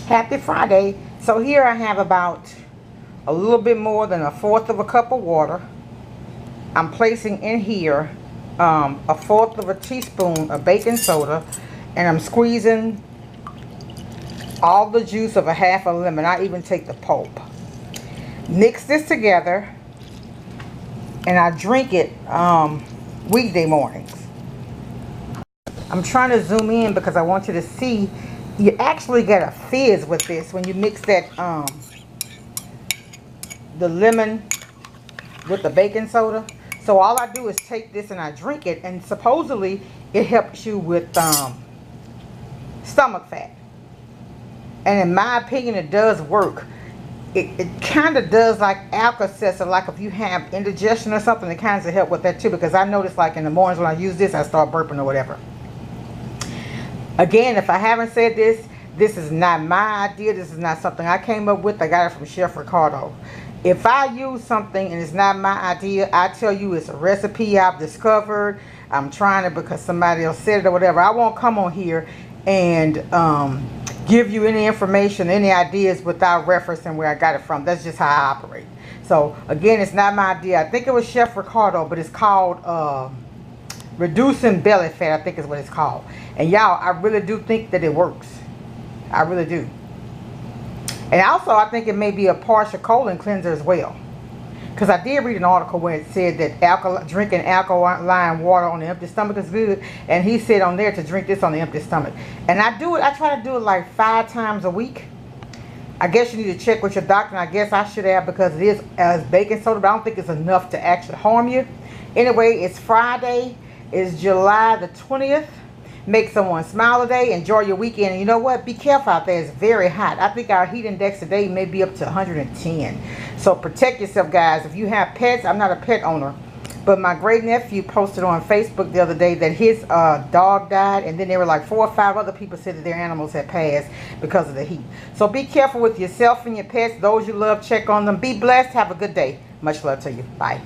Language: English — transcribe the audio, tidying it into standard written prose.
Happy Friday. So here I have about a little bit more than 1/4 of a cup of water. I'm placing in here 1/4 of a teaspoon of baking soda, and I'm squeezing all the juice of a half a lemon. I even take the pulp. Mix this together, and I drink it weekday mornings. I'm trying to zoom in because I want you to see you actually get a fizz with this when you mix that the lemon with the baking soda. So all I do is take this and I drink it, and supposedly it helps you with stomach fat. And in my opinion, it does work. It kind of does like Alka-Seltzer, like if you have indigestion or something, it kind of help with that too, because I notice like in the mornings when I use this, I start burping or whatever. Again, if I haven't said this, this is not my idea. This is not something I came up with. I got it from Chef Ricardo. If I use something and it's not my idea, I tell you it's a recipe I've discovered. I'm trying it because somebody else said it or whatever. I won't come on here and give you any information, any ideas without referencing where I got it from. That's just how I operate. So again, it's not my idea. I think it was Chef Ricardo, but it's called reducing belly fat, I think is what it's called. And y'all, I really do think that it works. I really do. And also, I think it may be a partial colon cleanser as well, because I did read an article where it said that drinking alkaline water on the empty stomach is good, and he said on there to drink this on the empty stomach. And I do it. I try to do it like 5 times a week. I guess you need to check with your doctor, and I guess I should have, because it is as baking soda, but I don't think it's enough to actually harm you. Anyway, it's Friday. It's July the 20th. Make someone smile today. Enjoy your weekend. And you know what? Be careful out there. It's very hot. I think our heat index today may be up to 110. So protect yourself, guys. If you have pets, I'm not a pet owner, but my great nephew posted on Facebook the other day that his dog died, and then there were like 4 or 5 other people said that their animals had passed because of the heat. So be careful with yourself and your pets. Those you love, check on them. Be blessed. Have a good day. Much love to you. Bye.